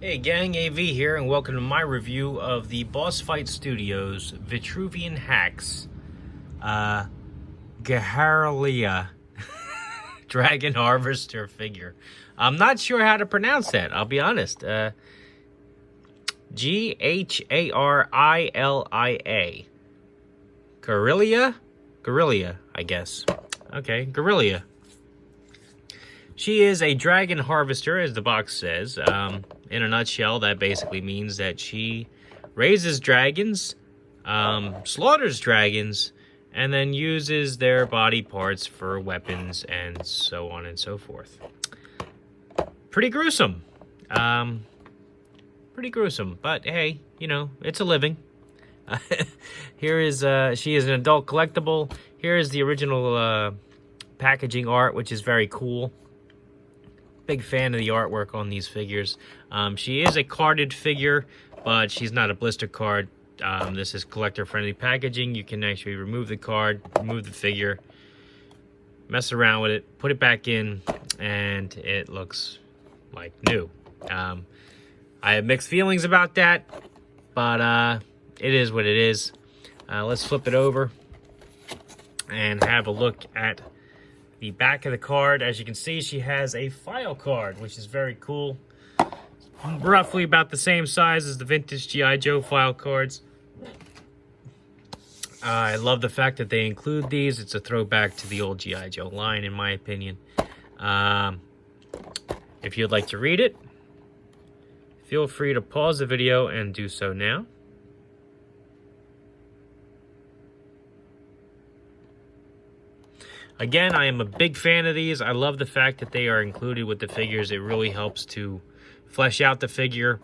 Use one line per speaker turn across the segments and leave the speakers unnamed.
Hey gang, AV here, and welcome to my review of the Boss Fight Studios Vitruvian Hacks Gharilia Dragon Harvester figure. I'm not sure how to pronounce that, I'll be honest. Gharilia. Gharilia, I guess. Okay, Gharilia. She is a dragon harvester, as the box says. In a nutshell, that basically means that she raises dragons, slaughters dragons, and then uses their body parts for weapons and so on and so forth. Pretty gruesome. Pretty gruesome, but hey, you know, it's a living. Here is, she is an adult collectible. Here is the original packaging art, which is very cool. Big fan of the artwork on these figures. She is a carded figure, but she's not a blister card. This is collector-friendly packaging. You can actually remove the card, remove the figure, mess around with it, put it back in, and it looks like new. I have mixed feelings about that, but it is what it is. Let's flip it over and have a look at the back of the card. As you can see, she has a file card, which is very cool. Roughly about the same size as the vintage G.I. Joe file cards. I love the fact that they include these. It's a throwback to the old G.I. Joe line, in my opinion. If you'd like to read it, feel free to pause the video and do so now. Again, I am a big fan of these. I love the fact that they are included with the figures. It really helps to flesh out the figure,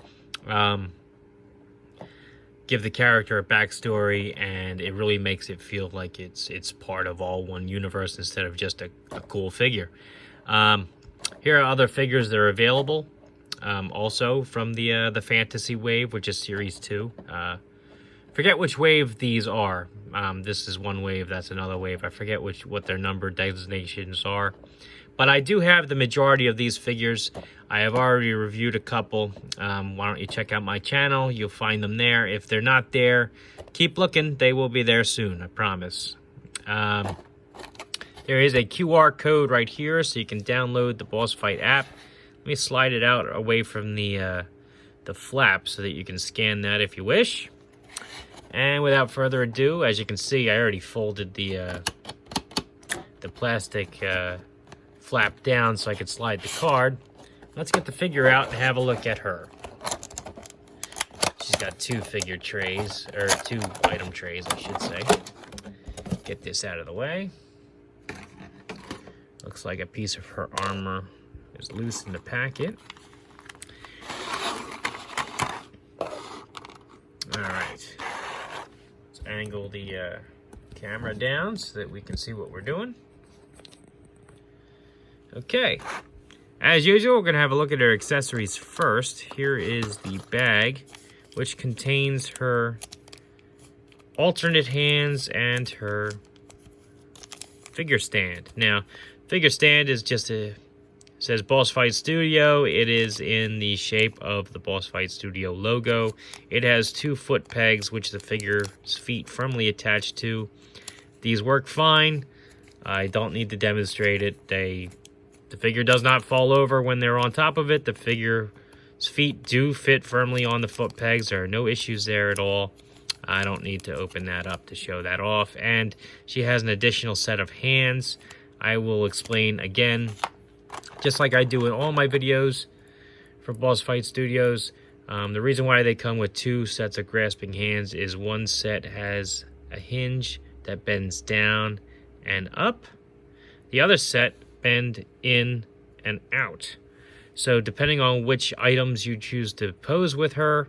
give the character a backstory, and it really makes it feel like it's part of all one universe instead of just a cool figure. Here are other figures that are available, also from the Fantasy Wave, which is Series 2. Forget which wave these are. This is one wave, that's another wave. I forget what their number designations are. But I do have the majority of these figures. I have already reviewed a couple. Why don't you check out my channel? You'll find them there. If they're not there, keep looking. They will be there soon, I promise. There is a QR code right here, so you can download the Boss Fight app. Let me slide it out away from the flap so that you can scan that if you wish. And without further ado, as you can see, I already folded the plastic flap down so I could slide the card. Let's get the figure out and have a look at her. She's got two figure trays, or two item trays, I should say. Get this out of the way. Looks like a piece of her armor is loose in the packet. All right. Angle the camera down so that we can see what we're doing. Okay, as usual, we're gonna have a look at her accessories first. Here is the bag, which contains her alternate hands and her figure stand. Now, figure stand is just says Boss Fight Studio. It is in the shape of the Boss Fight Studio logo. It has 2 foot pegs, which the figure's feet firmly attached to. These work fine. I don't need to demonstrate it. The figure does not fall over when they're on top of it. The figure's feet do fit firmly on the foot pegs. There are no issues there at all. I don't need to open that up to show that off. And she has an additional set of hands. I will explain again, just like I do in all my videos for Boss Fight Studios. The reason why they come with 2 sets of grasping hands is one set has a hinge that bends down and up. The other set bend in and out. So depending on which items you choose to pose with her,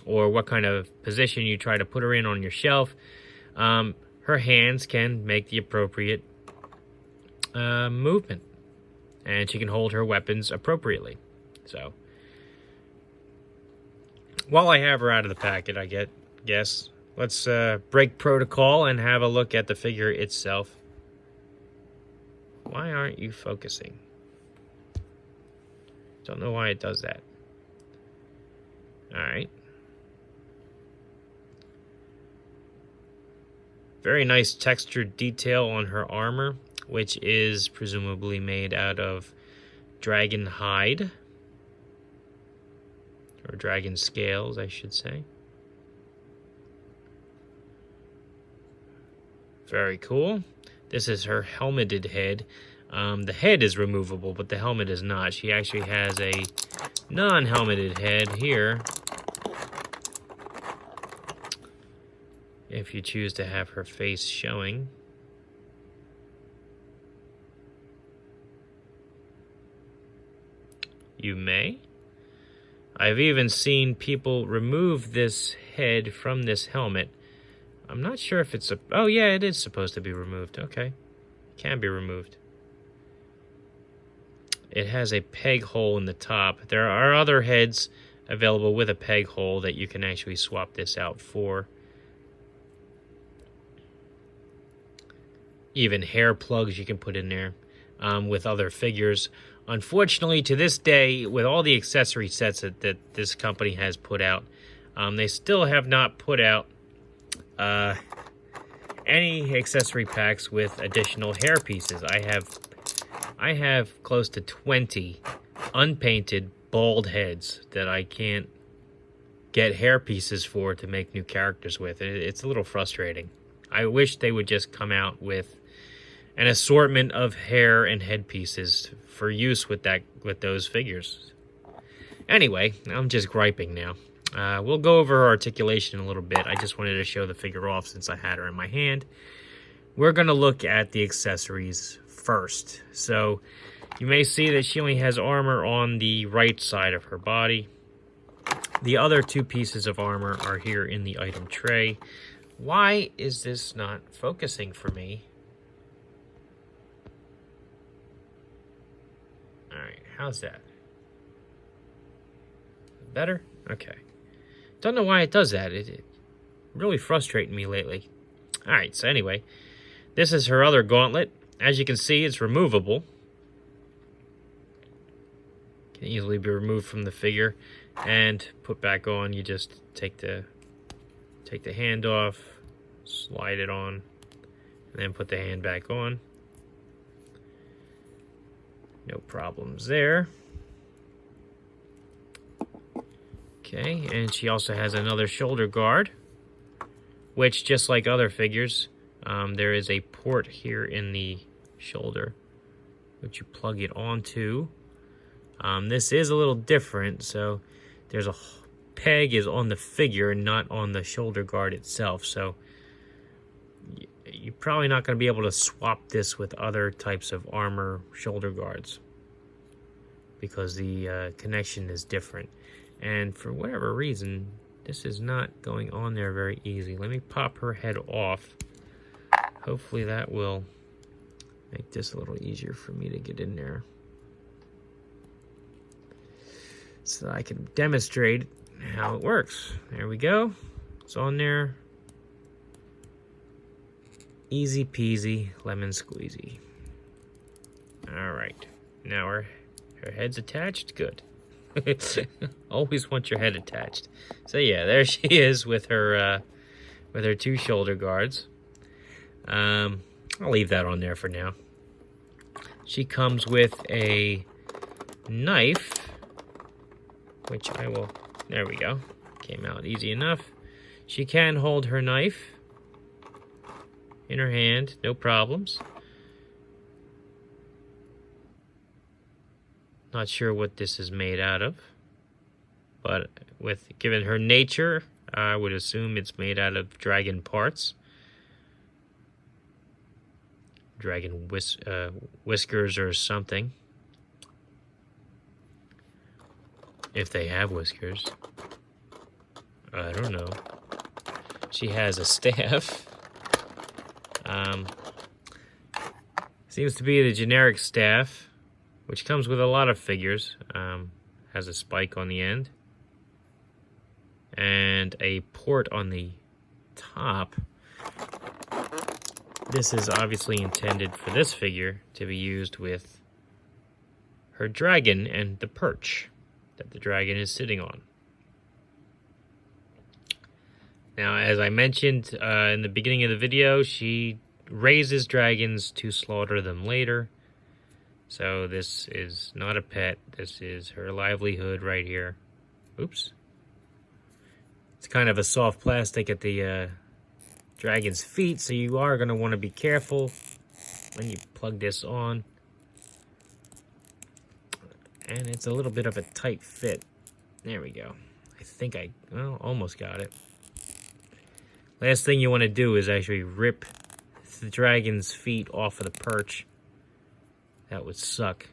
or what kind of position you try to put her in on your shelf, her hands can make the appropriate movement. And she can hold her weapons appropriately. So, while I have her out of the packet, I guess, let's break protocol and have a look at the figure itself. Why aren't you focusing? Don't know why it does that. Alright. Very nice textured detail on her armor, which is presumably made out of dragon hide. Or dragon scales, I should say. Very cool. This is her helmeted head. The head is removable, but the helmet is not. She actually has a non-helmeted head here. If you choose to have her face showing. You may. I've even seen people remove this head from this helmet. I'm not sure if it's a... Oh, yeah, it is supposed to be removed. Okay. Can be removed. It has a peg hole in the top. There are other heads available with a peg hole that you can actually swap this out for. Even hair plugs you can put in there with other figures. Unfortunately, to this day, with all the accessory sets that this company has put out, they still have not put out any accessory packs with additional hair pieces. I have close to 20 unpainted bald heads that I can't get hair pieces for to make new characters with. It's a little frustrating. I wish they would just come out with an assortment of hair and head pieces for use with those figures. Anyway, I'm just griping now. We'll go over her articulation in a little bit. I just wanted to show the figure off since I had her in my hand. We're going to look at the accessories first. So you may see that she only has armor on the right side of her body. The other two pieces of armor are here in the item tray. Why is this not focusing for me? Alright, how's that? Better? Okay. Don't know why it does that. It really frustrating me lately. Alright, so anyway, this is her other gauntlet. As you can see, it's removable. Can easily be removed from the figure and put back on. You just take the hand off, slide it on, and then put the hand back on. No problems there. Okay, and she also has another shoulder guard, which, just like other figures, there is a port here in the shoulder, which you plug it onto. This is a little different, so there's a peg is on the figure and not on the shoulder guard itself, so you're probably not going to be able to swap this with other types of armor shoulder guards because the connection is different. And for whatever reason, this is not going on there very easy. Let me pop her head off. Hopefully that will make this a little easier for me to get in there, so that I can demonstrate how it works. There we go. It's on there. Easy peasy, lemon squeezy. All right. Now her head's attached. Good. Always want your head attached. So yeah, there she is with her two shoulder guards. I'll leave that on there for now. She comes with a knife, which I will... There we go. Came out easy enough. She can hold her knife in her hand, no problems. Not sure what this is made out of, but given her nature, I would assume it's made out of dragon parts. Dragon whiskers or something. If they have whiskers. I don't know. She has a staff. Seems to be the generic staff, which comes with a lot of figures. Has a spike on the end. And a port on the top. This is obviously intended for this figure to be used with her dragon and the perch that the dragon is sitting on. Now, as I mentioned in the beginning of the video, she raises dragons to slaughter them later. So this is not a pet. This is her livelihood right here. Oops. It's kind of a soft plastic at the dragon's feet, so you are going to want to be careful when you plug this on. And it's a little bit of a tight fit. There we go. I think I almost got it. Last thing you want to do is actually rip the dragon's feet off of the perch. That would suck,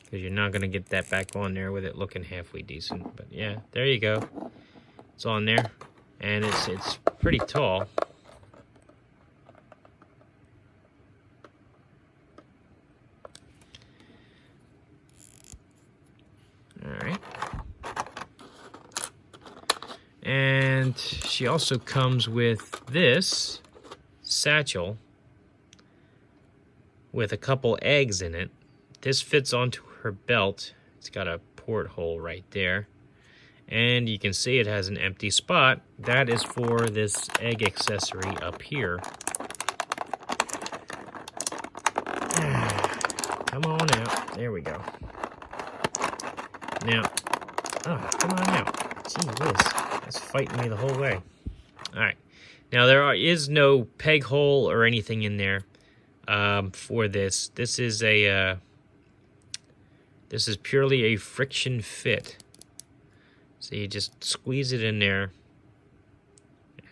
because you're not going to get that back on there with it looking halfway decent. But yeah, there you go. It's on there, and it's pretty tall. All right. And she also comes with this satchel with a couple eggs in it. This fits onto her belt. It's got a porthole right there. And you can see it has an empty spot. That is for this egg accessory up here. Come on out. There we go. Now, come on out. Gee whiz. That's fighting me the whole way. All right. Now, there is no peg hole or anything in there for this. This is purely a friction fit. So you just squeeze it in there,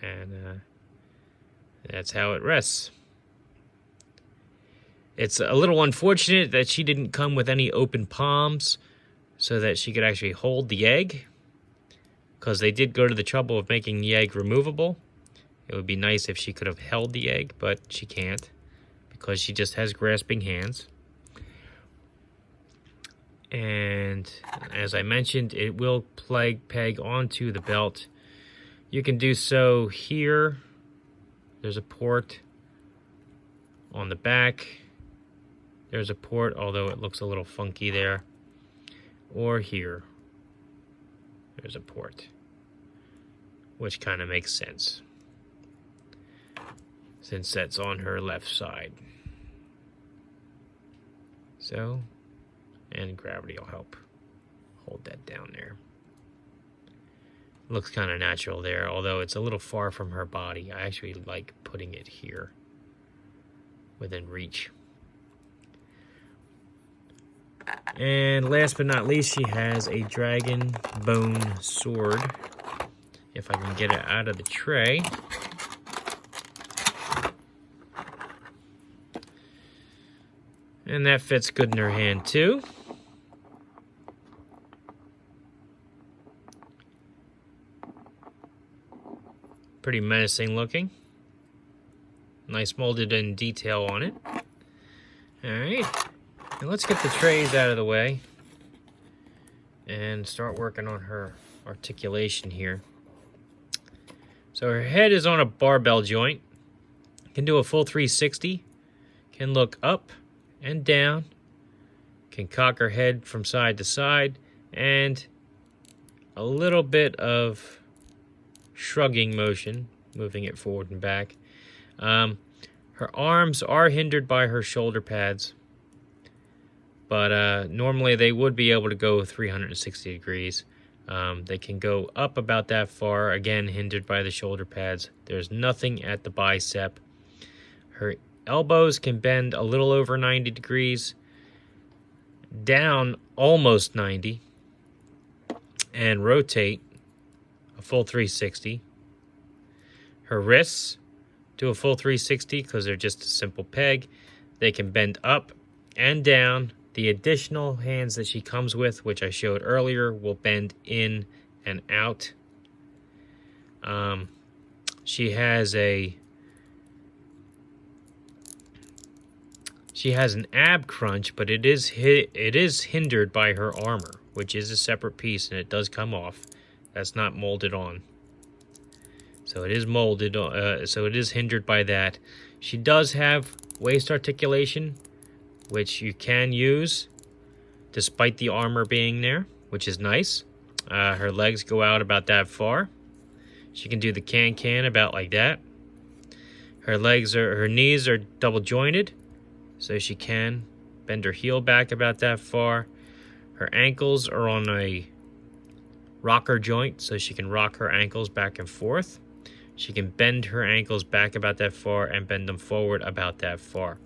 and that's how it rests. It's a little unfortunate that she didn't come with any open palms so that she could actually hold the egg, because they did go to the trouble of making the egg removable. It would be nice if she could have held the egg, but she can't because she just has grasping hands. And as I mentioned, it will peg onto the belt. You can do so here. There's a port on the back. There's a port, although it looks a little funky there. Or here. There's a port, which kind of makes sense, since that's on her left side. So, and gravity will help hold that down there. Looks kind of natural there, although it's a little far from her body. I actually like putting it here, within reach. And last but not least, she has a dragon bone sword. If I can get it out of the tray. And that fits good in her hand too. Pretty menacing looking. Nice molded in detail on it. Alright. Now let's get the trays out of the way and start working on her articulation here. So her head is on a barbell joint. Can do a full 360. Can look up and down. Can cock her head from side to side. And a little bit of shrugging motion, moving it forward and back. Her arms are hindered by her shoulder pads. But normally they would be able to go 360 degrees. They can go up about that far, again hindered by the shoulder pads. There's nothing at the bicep. Her elbows can bend a little over 90 degrees, down almost 90, and rotate a full 360. Her wrists do a full 360 because they're just a simple peg. They can bend up and down. The additional hands that she comes with, which I showed earlier, will bend in and out. She has an ab crunch, but it is hindered by her armor, which is a separate piece, and it does come off. That's not molded on. So it is molded, so it is hindered by that. She does have waist articulation, which you can use despite the armor being there, which is nice. Her legs go out about that far. She can do the can about like that. Her knees are double jointed, so she can bend her heel back about that far. Her ankles are on a rocker joint, so she can rock her ankles back and forth. She can bend her ankles back about that far and bend them forward about that far.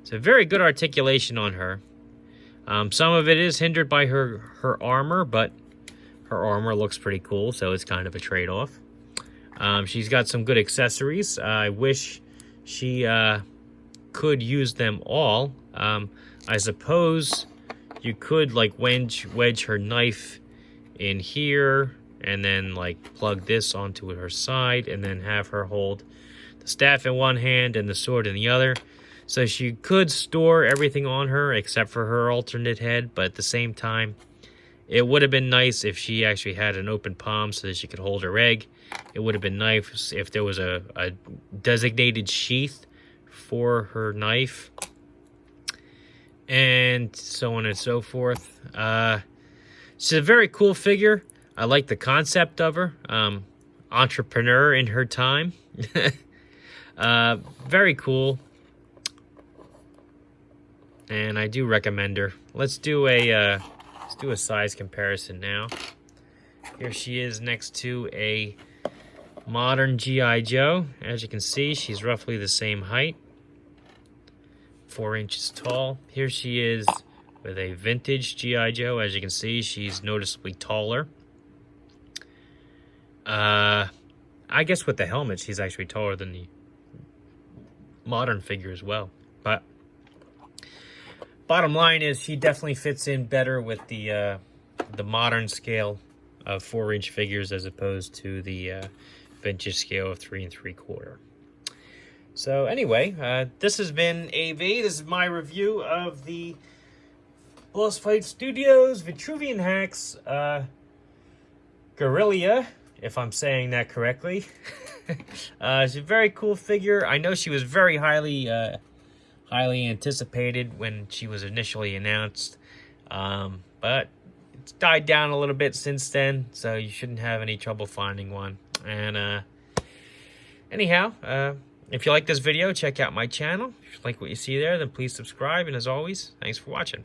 So very good articulation on her. Some of it is hindered by her armor, but her armor looks pretty cool, so it's kind of a trade-off. She's got some good accessories. I wish she could use them all. I suppose you could like wedge her knife in here and then like plug this onto her side and then have her hold the staff in one hand and the sword in the other. So she could store everything on her except for her alternate head, but at the same time, it would have been nice if she actually had an open palm so that she could hold her egg. It would have been nice if there was a designated sheath for her knife, and so on and so forth. She's a very cool figure. I like the concept of her. Entrepreneur in her time. Very cool. And I do recommend her. Let's do a size comparison now. Here she is next to a modern G.I. Joe. As you can see, she's roughly the same height. 4 inches tall. Here she is with a vintage G.I. Joe. As you can see, she's noticeably taller. I guess with the helmet, she's actually taller than the modern figure as well. But bottom line is she definitely fits in better with the modern scale of 4-inch figures as opposed to the vintage scale of 3 3/4. So anyway, this has been AV. This is my review of the Boss Fight Studios Vitruvian Hacks Gharilia, if I'm saying that correctly. She's a very cool figure. I know she was very highly anticipated when she was initially announced, but it's died down a little bit since then, so you shouldn't have any trouble finding one. And anyhow, if you like this video, check out my channel. If you like what you see there, then please subscribe, and as always, thanks for watching.